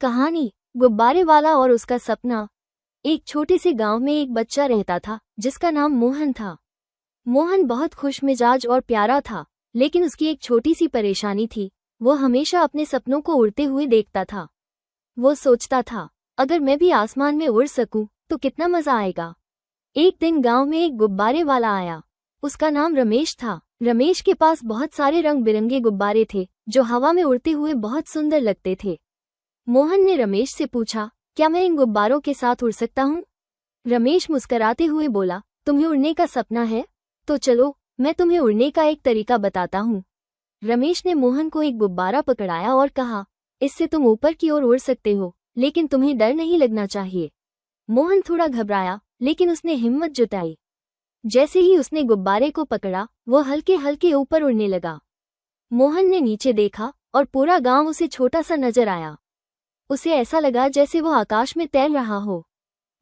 कहानी गुब्बारे वाला और उसका सपना। एक छोटे से गांव में एक बच्चा रहता था जिसका नाम मोहन था। मोहन बहुत खुश मिजाज और प्यारा था, लेकिन उसकी एक छोटी सी परेशानी थी। वो हमेशा अपने सपनों को उड़ते हुए देखता था। वो सोचता था, अगर मैं भी आसमान में उड़ सकूं तो कितना मजा आएगा। एक दिन गांव में एक गुब्बारे वाला आया। उसका नाम रमेश था। रमेश के पास बहुत सारे रंग बिरंगे गुब्बारे थे जो हवा में उड़ते हुए बहुत सुंदर लगते थे। मोहन ने रमेश से पूछा, क्या मैं इन गुब्बारों के साथ उड़ सकता हूँ? रमेश मुस्कराते हुए बोला, तुम्हें उड़ने का सपना है? तो चलो, मैं तुम्हें उड़ने का एक तरीका बताता हूँ। रमेश ने मोहन को एक गुब्बारा पकड़ाया और कहा, इससे तुम ऊपर की ओर उड़ सकते हो, लेकिन तुम्हें डर नहीं लगना चाहिए। मोहन थोड़ा घबराया, लेकिन उसने हिम्मत जुटाई। जैसे ही उसने गुब्बारे को पकड़ा, वो हल्के हल्के ऊपर उड़ने लगा। मोहन ने नीचे देखा और पूरा गांव उसे छोटा सा नजर आया। उसे ऐसा लगा जैसे वो आकाश में तैर रहा हो।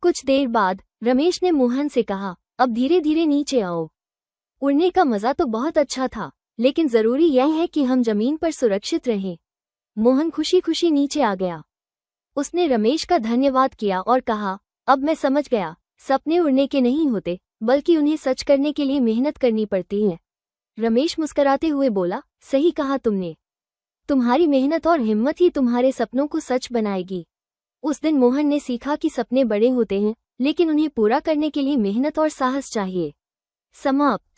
कुछ देर बाद रमेश ने मोहन से कहा, अब धीरे धीरे नीचे आओ। उड़ने का मजा तो बहुत अच्छा था, लेकिन जरूरी यह है कि हम जमीन पर सुरक्षित रहें। मोहन खुशी खुशी नीचे आ गया। उसने रमेश का धन्यवाद किया और कहा, अब मैं समझ गया, सपने उड़ने के नहीं होते, बल्कि उन्हें सच करने के लिए मेहनत करनी पड़ती है। रमेश मुस्कुराते हुए बोला, सही कहा तुमने। तुम्हारी मेहनत और हिम्मत ही तुम्हारे सपनों को सच बनाएगी। उस दिन मोहन ने सीखा कि सपने बड़े होते हैं, लेकिन उन्हें पूरा करने के लिए मेहनत और साहस चाहिए। समाप्त।